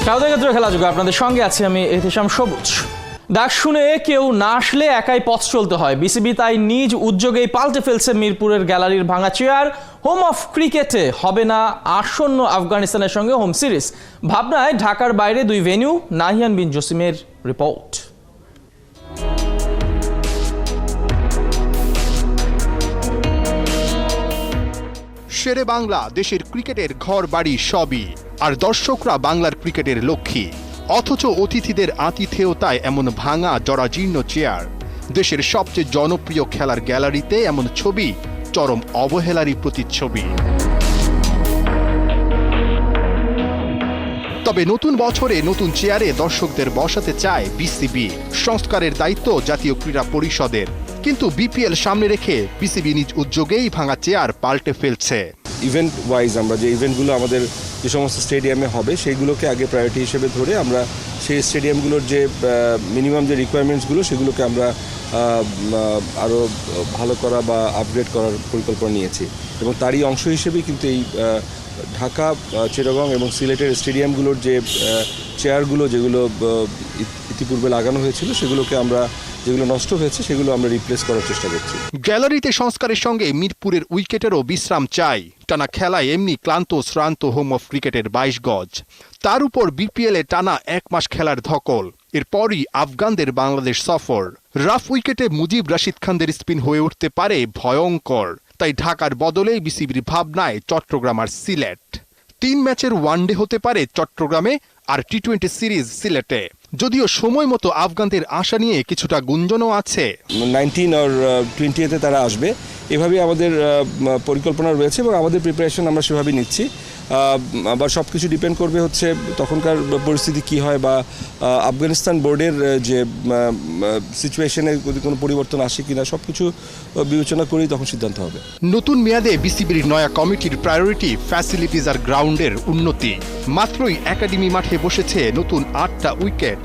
স্বাগত খেলা যুগে আপনাদের সঙ্গে আছি আমি এহতেশাম সবুজ। ডাক শুনে কেউ না আসলে একাই পথ চলতে হয়, বিসিবি তাই নিজ উদ্যোগেই পাল্টে ফেলছে মিরপুরের গ্যালারির ভাঙা চেয়ার। হোম অফ ক্রিকেটে হবে না আসন্ন আফগানিস্তানের সঙ্গে হোম সিরিজ, ভাবনায় ঢাকার বাইরে দুই ভেন্যু। নাহিয়ান বিন জসিমের রিপোর্ট। শেরে বাংলা দেশের ক্রিকেটের ঘর বাড়ি সবই, আর দর্শকরা বাংলার ক্রিকেটের লক্ষ্মী। অথচ অতিথিদের আতিথেয়তায় এমন ভাঙা জরাজীর্ণ চেয়ার। দেশের সবচেয়ে জনপ্রিয় খেলার গ্যালারিতে এমন ছবি চরম অবহেলারই প্রতিচ্ছবি। তবে নতুন বছরে নতুন চেয়ারে দর্শকদের বসাতে চায় বিসিবি। সংস্কারের দায়িত্ব জাতীয় ক্রীড়া পরিষদের, কিন্তু বিপিএল সামনে রেখে বিসিবি নিজ উদ্যোগেই ভাঙা চেয়ার পাল্টে ফেলছে। ইভেন্ট ওয়াইজ আমরা যে ইভেন্টগুলো আমাদের যে সমস্ত স্টেডিয়ামে হবে সেইগুলোকে আগে প্রায়োরিটি হিসেবে ধরে আমরা সেই স্টেডিয়ামগুলোর যে মিনিমাম যে রিকোয়ারমেন্টসগুলো সেগুলোকে আমরা আরও ভালো করা বা আপগ্রেড করার পরিকল্পনা নিয়েছি, এবং তারই অংশ হিসেবেই কিন্তু এই ঢাকা, চিটাগং এবং সিলেটের স্টেডিয়ামগুলোর যে চেয়ারগুলো যেগুলো ইতিপূর্বে লাগানো হয়েছিল সেগুলোকে আমরা, যেগুলো নষ্ট হয়েছে সেগুলো আমরা রিপ্লেস করার চেষ্টা করছি। গ্যালারিতে সংস্কারের সঙ্গে মিরপুরের উইকেটেরও বিশ্রাম চাই। টানা খেলায় এমনি ক্লান্ত শ্রান্ত হোম অফ ক্রিকেটের 22 গজ, তার উপর বিপিএলে টানা 1 মাস খেলার ধকল। এরপরই আফগানদের বাংলাদেশ সফর। রাফ উইকেটে মুজিব রাশিদ খানদের স্পিন হয়ে উঠতে পারে ভয়ঙ্কর। তাই ঢাকার বদলে বিসিবির ভাবনায় চট্টগ্রাম আর সিলেট। 3 ম্যাচের ওয়ানডে হতে পারে চট্টগ্রামে আর টি-20 সিরিজ সিলেটে। যদিও সময় মতো আফগানদের আশা নিয়ে কিছুটা গুঞ্জনও আছে। 19 আর 20-তে তারা আসবে, এভাবেই আমাদের পরিকল্পনা রয়েছে এবং আমাদের প্রিপারেশন আমরা সেভাবেই নিচ্ছি। আবার সব কিছু ডিপেন্ড করবে হচ্ছে তখনকার পরিস্থিতি কি হয়, বা আফগানিস্তান বোর্ডের যে সিচুয়েশনে যদি কোনো পরিবর্তন আসে কিনা, সব কিছু বিবেচনা করেই তখন সিদ্ধান্ত হবে। নতুন মেয়াদে বিসিবির নয়া কমিটির প্রায়োরিটি ফ্যাসিলিটিস আর গ্রাউন্ডের উন্নতি। মাত্রই একাডেমি মাঠে বসেছে নতুন 8টা উইকেট।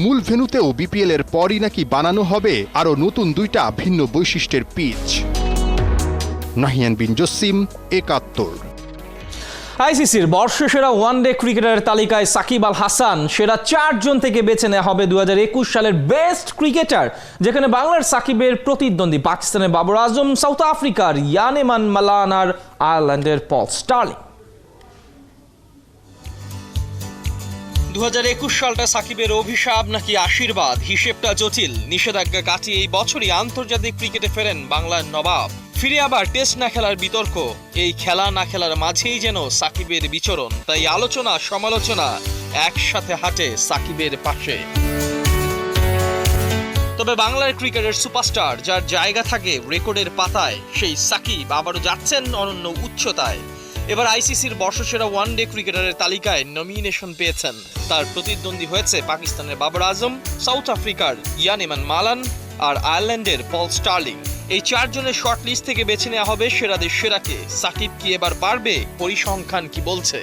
মূল ভেন্যুতেও বিপিএল এর পরই নাকি বানানো হবে আরও নতুন 2টা ভিন্ন বৈশিষ্ট্যের পিচ। নাহিয়ান বিন জসিম, 71। আইসিসির বর্ষসেরা ওয়ানডে ক্রিকেটারের তালিকায় সাকিব আল হাসান সেরা 4 জন থেকে বেছে নেওয়া হবে 2021 সালের বেস্ট ক্রিকেটার, যেখানে বাংলার সাকিবের প্রতিদ্বন্দ্বী পাকিস্তানের বাবর আজম, সাউথ আফ্রিকার ইয়ানেমান মালান আর আয়ারল্যান্ডের পল স্টার্লিং। 2021 সালটা সাকিবের অভিশাপ নাকি আশীর্বাদ, হিসেবটা জটিল। নিষেধাজ্ঞা কাটিয়ে এই বছরই আন্তর্জাতিক ক্রিকেটে ফেরেন বাংলার নবাব। ফিরে আবার টেস্ট না খেলার বিতর্ক, এই খেলা না খেলার মাঝেই যেন সাকিবের বিচরণ। তাই আলোচনা সমালোচনা একসাথে হাঁটে সাকিবের পাশে। তবে বাংলার ক্রিকেটের সুপারস্টার যার জায়গা থাকে রেকর্ডের পাতায়, সেই সাকিব আবারও যাচ্ছেন অনন্য উচ্চতায়। এবার আইসিসির বর্ষসেরা ওয়ানডে ক্রিকেটারের তালিকায় নমিনেশন পেয়েছেন। তার প্রতিদ্বন্দ্বী হয়েছে পাকিস্তানের বাবর আজম, সাউথ আফ্রিকার ইয়ানেমান মালান আর আয়ারল্যান্ডের পল স্টার্লিং। এই 4 জনের শর্ট লিস্ট থেকে বেছে নেওয়া হবে সেরাদের সেরাকে। সাকিব কি এবার পারবে? পরিসংখ্যান কি বলছে?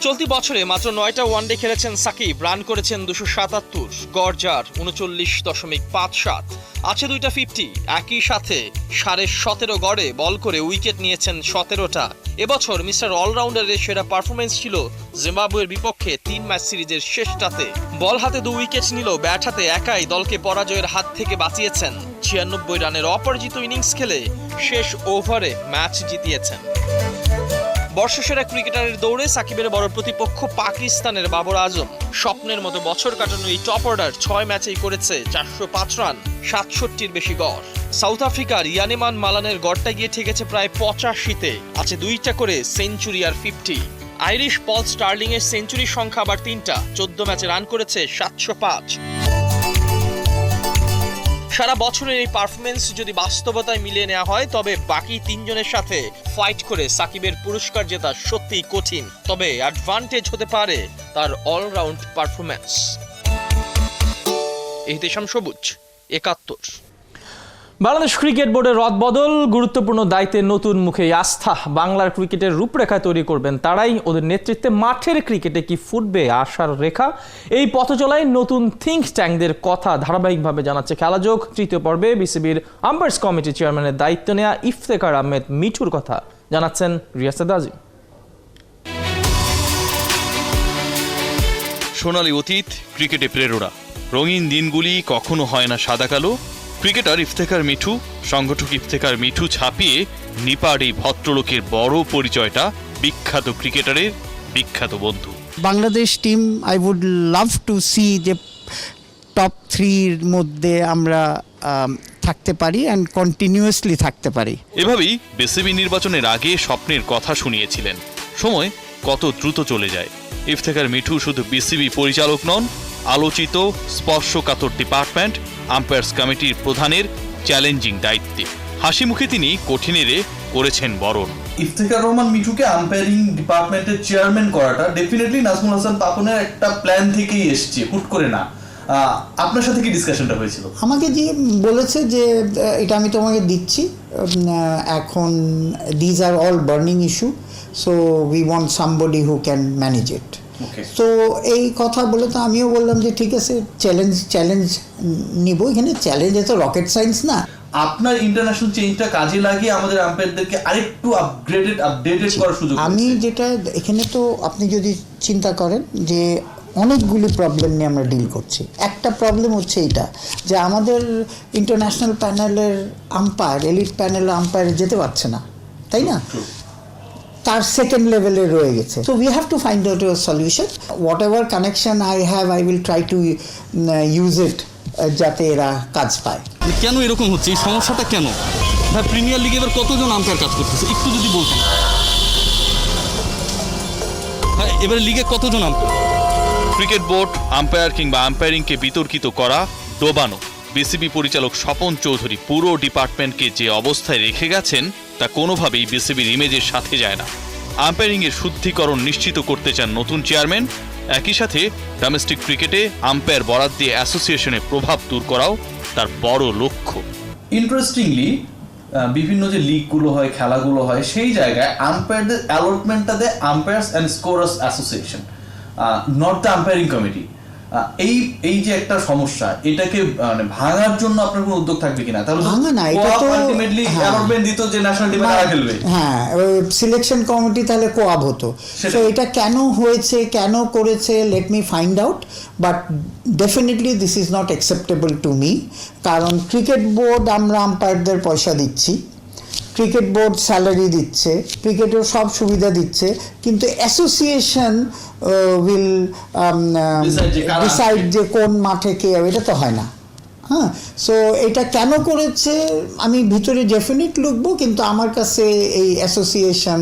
চলতি বছরে মাত্র 9টা ওয়ানডে খেলেছেন সাকিব, রান করেছেন 277, গড় যার 39.57, আছে 2টা 50। একই সাথে 17.5 গড়ে বল করে উইকেট নিয়েছেন 17টা। এবছর মিস্টার অলরাউন্ডারের সেরা পারফরমেন্স ছিল জিম্বাবুয়ের বিপক্ষে 3 ম্যাচ সিরিজের শেষটাতে। বল হাতে 2 উইকেট নিলেও ব্যাট হাতে একাই দলকে পরাজয়ের হাত থেকে বাঁচিয়েছেন। 96 রানের অপরাজিত ইনিংস খেলে শেষ ওভারে ম্যাচ জিতিয়েছেন। বর্ষসেরা ক্রিকেটারের দৌড়ে সাকিবের বড় প্রতিপক্ষ পাকিস্তানের বাবর আজম। স্বপ্নের মতো বছর কাটানো এই টপ অর্ডার 6 ম্যাচেই করেছে 405 রান, 67র বেশি গড়। সাউথ আফ্রিকার ইয়ানেমান মালানের গড়টা গিয়ে ঠেকেছে প্রায় 85-তে, আছে 2টা করে সেঞ্চুরি আর 50। আইরিশ পল স্টার্লিং এর সেঞ্চুরির সংখ্যা আবার 3টা, 14 ম্যাচে রান করেছে 705। সারা বছরের এই পারফরমেন্স যদি বাস্তবতায় মিলিয়ে নেওয়া হয়, তবে বাকি 3 জনের সাথে ফাইট করে সাকিবের পুরস্কার জেতা সত্যিই কঠিন। তবে অ্যাডভান্টেজ হতে পারে তার অলরাউন্ড পারফরমেন্স। এহতেশাম সবুজ, 71। বাংলাদেশ ক্রিকেট বোর্ডের রদবদল, গুরুত্বপূর্ণ দায়িত্বের নতুন মুখে আস্থা। বাংলার ক্রিকেটের রূপরেখা তৈরি করবেন তারাই। ওদের নেতৃত্বে মাঠের ক্রিকেটে কি ফুটবে আশার রেখা? এই পথচলায় নতুন থিঙ্ক ট্যাঙ্কদের কথা ধারাবাহিকভাবে জানাচ্ছে খেলাযোগ। 3য় পর্বে বিসিবির আম্পায়ার্স কমিটি চেয়ারম্যানের দায়িত্ব নেওয়া ইফতেখার আহমেদ মিঠুর কথা জানাচ্ছেন রিয়াসাদ আজিম। সোনালী অতীত ক্রিকেটে প্রেরণা, রঙিন দিনগুলি কখনো হয় না সাদা কালো। ক্রিকেটার ইফতেখার মিঠু, সংগঠক ইফতেখার মিঠু ছাপিয়ে নিপার এই ভদ্রলোকের বড় পরিচয়টা বিখ্যাত ক্রিকেটারের বিখ্যাত বন্ধু। Bangladesh team I would love to see যে টপ 3-র মধ্যে আমরা থাকতে পারি অ্যান্ড কন্টিনিউয়াসলি থাকতে পারি। এভাবেই বিসিবি নির্বাচনের আগে স্বপ্নের কথা শুনিয়েছিলেন। সময় কত দ্রুত চলে যায়। ইফতেখার মিঠু শুধু বিসিবি পরিচালক নন, আলোচিত স্পর্শকাতর ডিপার্টমেন্ট আম্পায়ার্স কমিটির প্রধানের চ্যালেঞ্জিং দায়িত্বে। হাসি মুখে তিনি কঠিনেরে করেছেন বরণ। ইফতেখার রহমান মিঠুকে আম্পায়ারিং ডিপার্টমেন্টের চেয়ারম্যান করাটা ডেফিনেটলি নাজমুল হাসান পাপনের একটা প্ল্যান থেকেই এসছে, হুট করে না। আপনার সাথে কি ডিসকাশনটা হয়েছিল? আমাকে যে বলেছে যে এটা আমি তোমাকে দিচ্ছি, এখন these are all burning issue, so we want somebody who can manage ইট। তো এই কথা বলে তো আমিও বললাম যে ঠিক আছে, চ্যালেঞ্জ নিব। এখানে চ্যালেঞ্জে তো রকেট সায়েন্স না। আপনার ইন্টারন্যাশনাল চেঞ্জটা কাজে লাগিয়ে আমাদের আম্পায়ারদেরকে আরেকটু আপডেটেড করার সুযোগ। আমি যেটা এখানে, তো আপনি যদি চিন্তা করেন যে অনেকগুলি প্রবলেম নিয়ে আমরা ডিল করছি। একটা প্রবলেম হচ্ছে এইটা যে আমাদের ইন্টারন্যাশনাল প্যানেলের আম্পায়ার, এলিট প্যানেলের আম্পায়ার যেতে পারছে না, তাই না? তার সেকেন্ড লেভেলে রয়ে গেছে। So we have to find out a solution. What ever connection I have, I will try to use it, যাতে এরা কাজ পায়। কেন এরকম হচ্ছে, এই সমস্যাটা কেন? ভাই, প্রিমিয়ার লিগে এবার কতজন আম্পায়ার কাজ করতেছে একটু যদি বলতেন। ভাই, এবারে লিগে কতজন আম্পায়ার? ক্রিকেট বোর্ড আম্পায়ার কিংবা আম্পায়ারিংকে বিতর্কিত করা, ডোবানো। বিসিবি পরিচালক স্বপন চৌধুরী পুরো ডিপার্টমেন্টকে যে অবস্থায় রেখে গেছেন তা কোনোভাবেই বিসিবির ইমেজের সাথে যায় না। আম্পায়ারিংয়ের শুদ্ধিকরণ নিশ্চিত করতে চান নতুন চেয়ারম্যান। একই সাথে ডোমেস্টিক ক্রিকেটে আম্পায়ার বরাদ দিয়ে অ্যাসোসিয়েশনের প্রভাব দূর করাও তার বড় লক্ষ্য। ইন্টারেস্টিংলি বিভিন্ন যে লিগগুলো হয়, খেলাগুলো হয়, সেই জায়গায় আম্পায়ারদের অ্যালটমেন্টটা দেয় umpires and scorers association, not the umpiring committee. এই যে একটা সমস্যা, এটাকে মানে ভাঙার জন্য আপনার কোনো উদ্যোগ থাকবে কিনা? তাহলে ভাঙা না, এটা তো আলটিমেটলি অ্যালটমেন্ট দিত যে ন্যাশনাল টিমে কারা খেলবে। হ্যাঁ, সিলেকশন কমিটি তাহলে কোয়াব হতো। তো এটা কেন হয়েছে, কেন করেছে, let me find out, but definitely this is not acceptable to me. কারণ ক্রিকেট বোর্ড, আমরা আম্পায়ারদের পয়সা দিচ্ছি, ক্রিকেট বোর্ড স্যালারি দিচ্ছে, ক্রিকেটের সব সুবিধা দিচ্ছে, কিন্তু অ্যাসোসিয়েশন উইল ডিসাইড যে কোন মাঠে কে, এটা তো হয় না। হ্যাঁ, সো এটা কেন করেছে আমি ভিতরে ডেফিনিট লিখবো, কিন্তু আমার কাছে এই অ্যাসোসিয়েশন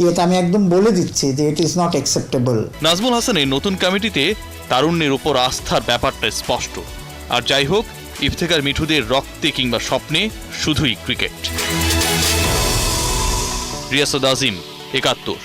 ইয়েতে আমি একদম বলে দিচ্ছি যে it is not acceptable. Nazmul হাসানের নতুন কমিটিতে তারুণ্যের ওপর আস্থার ব্যাপারটা স্পষ্ট। আর যাই হোক, ইফতেখার মিঠুদের রক্তে কিংবা স্বপ্নে শুধুই ক্রিকেট। রিয়াসাদ আজিম, ৭১।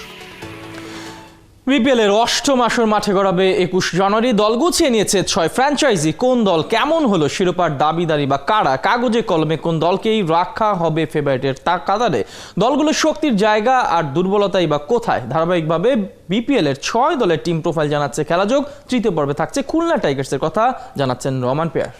বিপিএল এর অষ্টম আসর মাঠে গড়াবে ২১ জানুয়ারি। দল গুছিয়ে নিয়েছে ৬ ফ্র্যাঞ্চাইজি। কোন দল কেমন হলো শিরোপার দাবিদারি বা কারা কাগজে কলমে কোন দলকেই রাখা হবে ফেভারিটের কাতারে? দলগুলোর শক্তির জায়গা আর দুর্বলতাই বা কোথায়? ধারাবাহিকভাবে বিপিএল এর ৬ দলের টিম প্রোফাইল জানাচ্ছে খেলাযোগ। তৃতীয় পর্বে থাকছে খুলনা টাইগার্সের কথা জানাচ্ছেন রহমান পেয়ার।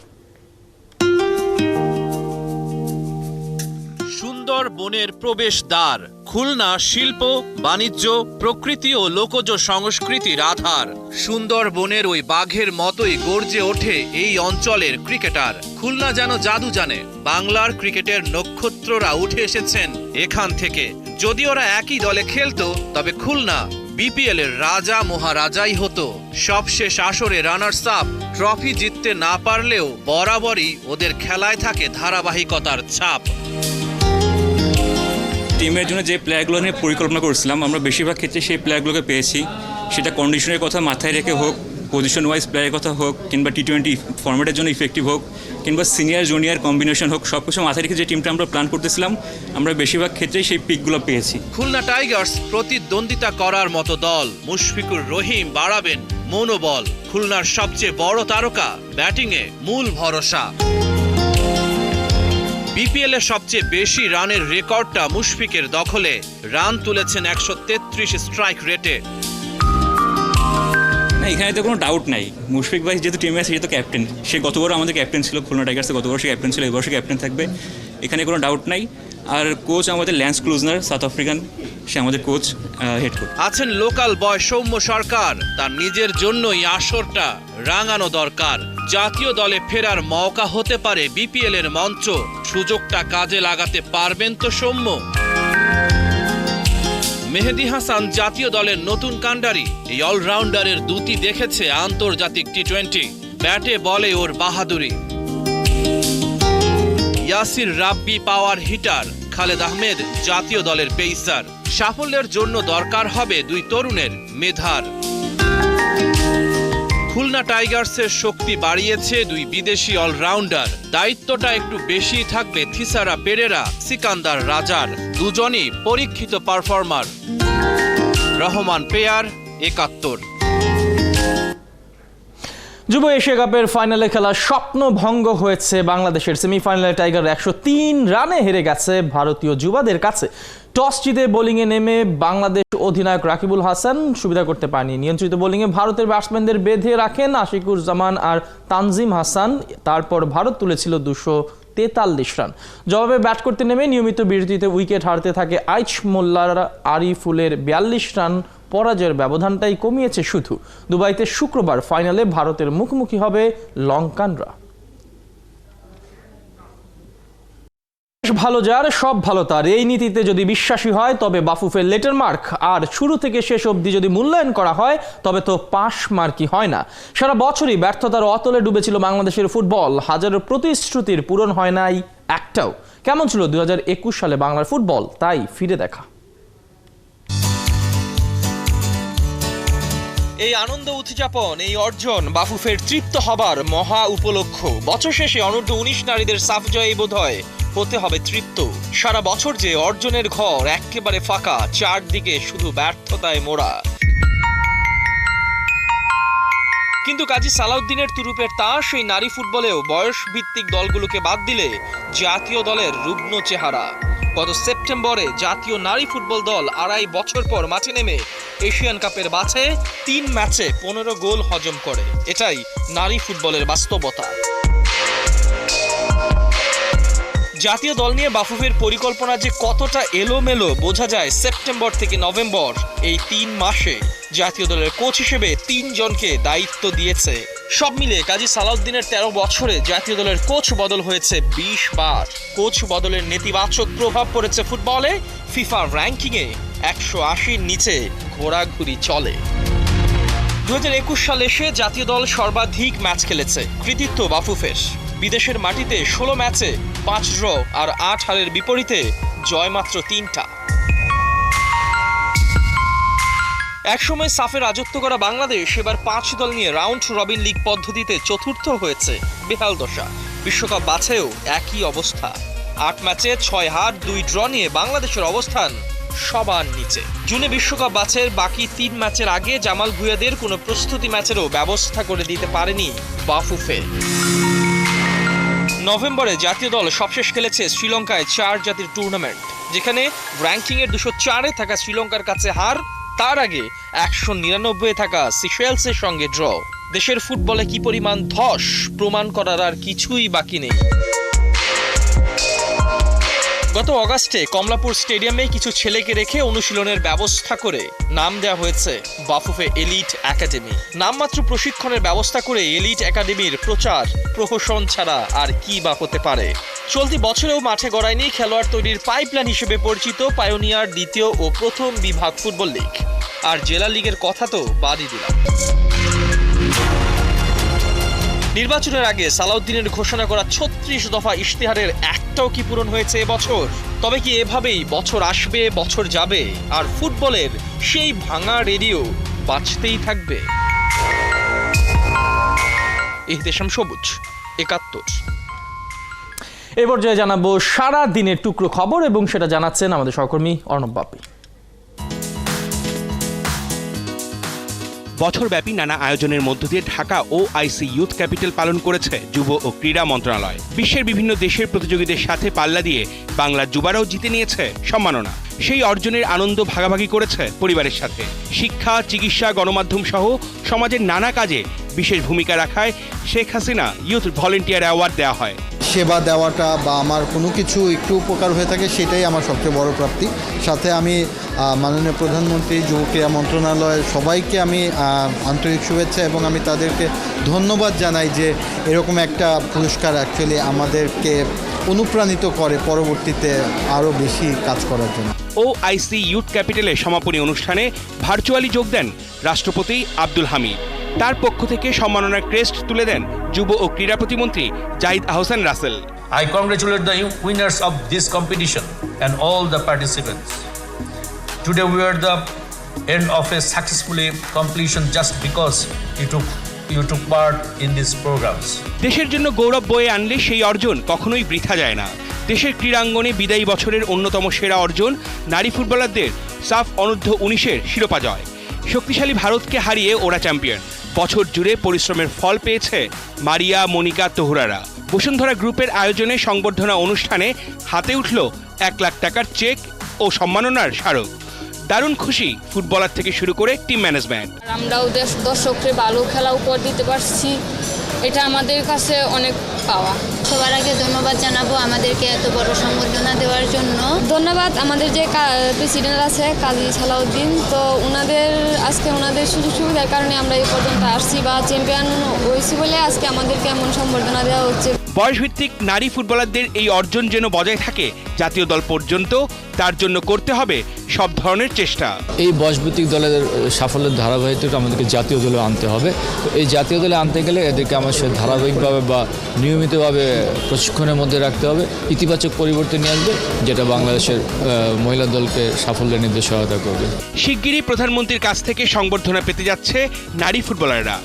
সুন্দরবনের প্রবেশদ্বার খুলনা শিল্প, বাণিজ্য, প্রকৃতি ও লোকজ সংস্কৃতির আধার। সুন্দরবনের ওই বাঘের মতোই গর্জে ওঠে এই অঞ্চলের ক্রিকেটার। খুলনা যেন জাদু জানে। বাংলার ক্রিকেটের নক্ষত্ররা উঠে এসেছেন এখান থেকে। যদি ওরা একই দলে খেলতো তবে খুলনা বিপিএল এর রাজা মহারাজাই হতো। সবশেষ আসরে রানার্স আপ, ট্রফি জিততে না পারলেও বরাবরই ওদের খেলায় থাকে ধারাবাহিকতার ছাপ। টিমের জন্য যে প্লেয়ারগুলো নিয়ে পরিকল্পনা করছিলাম, আমরা বেশিরভাগ ক্ষেত্রে সেই প্লেয়ারগুলোকে পেয়েছি। সেটা কন্ডিশনের কথা মাথায় রেখে হোক, পজিশন ওয়াইজ প্লেয়ারের কথা হোক, কিংবা টি-20 ফর্মেটের জন্য ইফেক্টিভ হোক, কিংবা সিনিয়র জুনিয়র কম্বিনেশন হোক, সব কিছু মাথায় রেখে যে টিমটা আমরা প্ল্যান করতেছিলাম, আমরা বেশিরভাগ ক্ষেত্রেই সেই পিকগুলো পেয়েছি। খুলনা টাইগার্স প্রতিদ্বন্দ্বিতা করার মতো দল। মুশফিকুর রহিম বাড়াবেন মনোবল। খুলনার সবচেয়ে বড় তারকা ব্যাটিংয়ে মূল ভরসা। বিপিএল এর সবচেয়ে বেশি রানের রেকর্ডটা মুশফিকের দখলে। রান তুলেছেন ১৩৩ স্ট্রাইক রেটে। না, এখানে তো কোনো ডাউট নাই। মুশফিক ভাই যেহেতু টিমে আছে, যেহেতু ক্যাপ্টেন, সে গতবার আমাদের ক্যাপ্টেন ছিল, খুলনা টাইগার্সে গতবার সে ক্যাপ্টেন ছিল, এবার সে ক্যাপ্টেন থাকবে। এখানে কোনো ডাউট নাই। আর কোচ আমাদের ল্যান্স ক্লুজনার, সাউথ আফ্রিকান, সে আমাদের কোচ, হেড কোচ। আছেন লোকাল বয় সৌম্য সরকার, তার নিজের জন্যই আসরটা রাঙানো দরকার। জাতীয় দলে ফেরার মওকা হতে পারে বিপিএল এর মঞ্চ, সুযোগটা কাজে লাগাতে পারবেন তো সৌম্য? মেহেদী হাসান জাতীয় দলের নতুন কাণ্ডারি। এই অলরাউন্ডারের দুটি দেখেছে আন্তর্জাতিক টি-20, ব্যাটে বলে ওর বাহাদুরি। ইয়াসির রাব্বি পাওয়ার হিটার, খালেদ আহমেদ জাতীয় দলের পেসার। সাফল্যের জন্য দরকার হবে দুই তরুণের মেধার। খুলনা টাইগার্সের শক্তি বাড়িয়েছে দুই বিদেশি অলরাউন্ডার। দায়িত্বটা একটু বেশি থাকবে থিসারা পেরেরা, সিকান্দার রাজার। দুজনই পরীক্ষিত পারফর্মার। রহমান পেয়ার ৭১। যুব এশিয়া কাপের ফাইনালে খেলার স্বপ্ন ভঙ্গ হয়েছে বাংলাদেশের। সেমিফাইনালে টাইগার ১০৩ রানে হেরে গেছে ভারতীয় যুবাদের কাছে। টস জিতে বোলিংয়ে নেমে বাংলাদেশ অধিনায়ক রাকিবুল হাসান সুবিধা করতে পারেনি। নিয়ন্ত্রিত বোলিংয়ে ভারতের ব্যাটসম্যানদের বেঁধে রাখেন আশিকুজ্জামান আর তানজিম হাসান। তারপর ভারত তুলেছিল ২৪৩ রান। জবাবে ব্যাট করতে নেমে নিয়মিত বিরতিতে উইকেট হারতে থাকে আইচ মোল্লার। আরিফুলের ৪২ রান পরাজয়ের ব্যবধানটাই কমিয়েছে শুধু। দুবাইতে শুক্রবার ফাইনালে ভারতের মুখোমুখি হবে লঙ্কানরা। ভালো যার সব ভালো তার, এই নীতিতে যদি বিশ্বাসী হয় তবে বাফুফের লেটার মার্ক, আর শুরু থেকে শেষ অবধি যদি মূল্যায়ন করা হয় তবে তো পাশ মার্কই হয় না। সারা বছরই ব্যর্থতার অতলে ডুবেছিল বাংলাদেশের ফুটবল। হাজারো প্রতিশ্রুতির পূরণ হয় নাই একটাও। কেমন ছিল ২০২১ সালে বাংলার ফুটবল, তাই ফিরে দেখা। এই আনন্দ উদযাপন, এই অর্জন বাফুফের তৃপ্ত হবার মহা উপলক্ষ। বছর শেষে অনূর্ধ্ব-১৯ নারীদের সাফ জয়ে বোধহয় হতে হবে তৃপ্ত। সারা বছর যে অর্জনের ঘর একেবারে ফাঁকা, চারদিকে শুধু ব্যর্থতায় মোড়া। কিন্তু কাজী সালাউদ্দিনের তুরুপের তাস এই নারী ফুটবলেও বয়স ভিত্তিক দলগুলোকে বাদ দিলে জাতীয় দলের রুগ্ন চেহারা। গত সেপ্টেম্বরে জাতীয় নারী ফুটবল দল ২.৫ বছর পর মাঠে নেমে এশিয়ান কাপের বাছে ৩ ম্যাচে ১৫ গোল হজম করে। এটাই নারী ফুটবলের বাস্তবতা। জাতীয় দল নিয়ে বাফুফের পরিকল্পনা যে কতটা এলোমেলো বোঝা যায় সেপ্টেম্বর থেকে নভেম্বর এই ৩ মাসে। জাতীয় দলের কোচ হিসেবে ৩ জনকে দায়িত্ব দিয়েছে। সব মিলে কাজী সালাউদ্দিনের ১৩ বছরে জাতীয় দলের কোচ বদল হয়েছে ২০ বার। কোচ বদলের নেতিবাচক প্রভাব পড়েছে ফুটবলে। ফিফা র্যাঙ্কিংয়ে ১৮০-র নিচে ঘোরাঘুরি চলে। ২০২১ সালে এসে জাতীয় দল সর্বাধিক ম্যাচ খেলেছে, কৃতিত্ব বাফুফের। বিদেশের মাটিতে ১৬ ম্যাচে ৫ ড্র আর ৮ হারের বিপরীতে জয় মাত্র ৩টা। একসময় সাফে রাজত্ব করা বাংলাদেশ এবার ৫ দল নিয়ে রাউন্ড রবিন লিগ পদ্ধতিতে চতুর্থ হয়েছে। বেহাল দশা। বিশ্বকাপ বাছাইও একই অবস্থা। ৮ ম্যাচে ৬ হার ২ ড্র নিয়ে বাংলাদেশের অবস্থান সবার নিচে। জুনে বিশ্বকাপ বাছাইয়ের বাকি ৩ ম্যাচের আগে জামাল ভুঁইয়াদের কোনো প্রস্তুতি ম্যাচেরও ব্যবস্থা করে দিতে পারেনি বাফুফে। নভেম্বরে জাতীয় দল সবশেষ খেলেছে শ্রীলঙ্কায় ৪ জাতির টুর্নামেন্ট, যেখানে র্যাঙ্কিংয়ের ২০৪-এ থাকা শ্রীলঙ্কার কাছে হার। তার আগে ১৯৯ থাকা সিশেলসের সঙ্গে ড্র। দেশের ফুটবলে কি পরিমাণ ধস প্রমাণ করার আর কিছুই বাকি নেই। গত অগাস্টে কমলাপুর স্টেডিয়ামে কিছু ছেলেকে রেখে অনুশীলনের ব্যবস্থা করে নাম দেওয়া হয়েছে বাফুফে এলিট একাডেমি। নামমাত্র প্রশিক্ষণের ব্যবস্থা করে এলিট একাডেমির প্রচার প্রহসন ছাড়া আর কি বা হতে পারে। চলতি বছরেও মাঠে গড়ায়নি খেলোয়াড় তৈরির পাইপলাইন হিসেবে পরিচিত পায়োনিয়ার ২য় ও প্রথম বিভাগ ফুটবল লিগ। আর জেলা লিগের কথা তো বাদই দিলাম। নির্বাচনের আগে সালাউদ্দিনের ঘোষণা করা ৩৬ দফা ইশতেহারের একটাও কি পূরণ হয়েছে এবছর? তবে কি এভাবেই বছর আসবে বছর যাবে আর ফুটবলের সেই ভাঙা রেডিও বাজতেই থাকবে? ইহতেশাম সবুজ, ৭১। এই পর্যায়ে জানাবো সারা দিনের টুকরো খবর এবং সেটা জানাচ্ছেন আমাদের সহকর্মী অর্ণব বাপি। বছরব্যাপী নানা আয়োজনের মধ্য দিয়ে ঢাকা ওআইসি ইউথ ক্যাপিটাল পালন করেছে যুব ও ক্রীড়া মন্ত্রণালয়। বিশ্বের বিভিন্ন দেশের প্রতিযোগীদের সাথে পাল্লা দিয়ে বাংলার যুবারাও জিতে নিয়েছে সম্মাননা। সেই অর্জনের আনন্দ ভাগাভাগি করেছে পরিবারের সাথে। শিক্ষা, চিকিৎসা, গণমাধ্যম সহ সমাজের নানা কাজে বিশেষ ভূমিকা রাখায় Sheikh Hasina youth volunteer award দেওয়া হয়। সেবা দেওয়াটা বা আমার কোনো কিছু একটু উপকার হয়ে থাকে সেটাই আমার সবচেয়ে বড় প্রাপ্তি। সাথে আমি মাননীয় প্রধানমন্ত্রী যুব ক্রীড়া মন্ত্রণালয়ের সবাইকে আমি আন্তরিক শুভেচ্ছা এবং আমি তাদেরকে ধন্যবাদ জানাই যে এরকম একটা পুরস্কার অ্যাকচুয়ালি আমাদেরকে অনুপ্রাণিত করে পরবর্তীতে আরও বেশি কাজ করার জন্য। OIC ইউথ ক্যাপিটালের সমাপনী অনুষ্ঠানে ভার্চুয়ালি যোগ দেন রাষ্ট্রপতি আব্দুল হামিদ। তার পক্ষ থেকে সম্মাননার ক্রেস্ট তুলে দেন যুব ও ক্রীড়া প্রতিমন্ত্রী Zahid Ahsan Rasel. I congratulate the winners of this competition and all the participants. Today we are the end of a successfully completion just because you took part in these programs. দেশের জন্য গৌরব বয়ে আনলে সেই অর্জন কখনোই বৃথা যায় না। দেশের ক্রীড়াঙ্গনে বিদায়ী বছরের অন্যতম সেরা অর্জন নারী ফুটবলারদের সাফ অনূর্ধ্ব 19-এর শিরোপা জয়। শক্তিশালী ভারতকে হারিয়ে ওরা চ্যাম্পিয়ন। বছর জুড়ে পরিশ্রমের ফল পেয়েছে মারিয়া, মনিকা, তহুরারা। বসুন্ধরা গ্রুপের আয়োজনে সংবর্ধনা অনুষ্ঠানে হাতে উঠল 1 লাখ টাকার চেক ও সম্মাননার স্মারক। দারুণ খুশি ফুটবলার থেকে শুরু করে টিম ম্যানেজমেন্ট। আমরাও দর্শককে ভালো খেলা উপহার দিতে পারছি, এটা আমাদের কাছে অনেক পাওয়া। সবার আগে ধন্যবাদ জানাবো আমাদেরকে এত বড় সংবর্ধনা দেওয়ার জন্য। ধন্যবাদ আমাদের যে প্রেসিডেন্ট আছে কাজী সালাউদ্দিন, তো আজকে ওনাদের সুযোগ সুবিধার কারণে আমরা এই পর্যন্ত আসছি বা চ্যাম্পিয়ন হয়েছি বলে আজকে আমাদেরকে এমন সম্বর্ধনা দেওয়া হচ্ছে। বয়সভিত্তিক নারী ফুটবলারদের এই অর্জন যেন বজায় থাকে জাতীয় দল পর্যন্ত, তার জন্য করতে হবে সব ধরনের চেষ্টা। এই বয়সভিত্তিক দলের সাফল্যের ধারাবাহিকতা আমাদেরকে জাতীয় দলে আনতে হবে। তো এই জাতীয় দলে আনতে গেলে এদেরকে আমাদের ধারাবাহিকভাবে বা নিয়মিতভাবে প্রশিক্ষণের মধ্যে রাখতে হবে। ইতিবাচক পরিবর্তন নিয়ে আসবে, যেটা বাংলাদেশের মহিলা দলকে সাফল্যের নির্দেশ সহায়তা করবে। শিগগিরই প্রধানমন্ত্রীর কাছ থেকে সংবর্ধনা পেতে যাচ্ছে নারী ফুটবলাররা।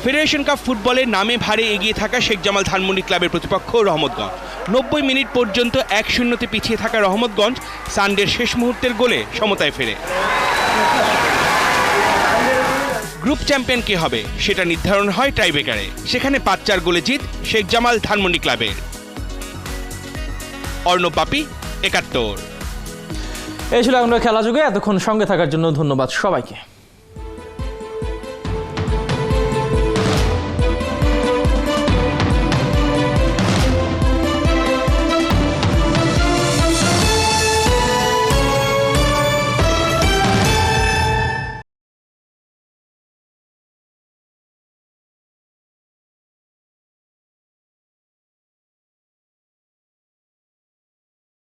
ফেডারেশন কাপ ফুটবলে নামে ভারে এগিয়ে থাকা শেখ জামাল ধানমন্ডি ক্লাবের প্রতিপক্ষ রহমতগঞ্জ। 90 মিনিট পর্যন্ত 1-0 পিছিয়ে থাকা রহমতগঞ্জ সানডের শেষ মুহূর্তের গোলে সমতায় ফেরে। গ্রুপ চ্যাম্পিয়ন কে হবে সেটা নির্ধারণ হয় টাইব্রেকারে। সেখানে 5-4 গোলে জিত শেখ জামাল ধানমন্ডি ক্লাবের। অর্ণব বাপি, 71। এই ছিল আমরা খেলা যুগে। এতক্ষণ সঙ্গে থাকার জন্য ধন্যবাদ সবাইকে।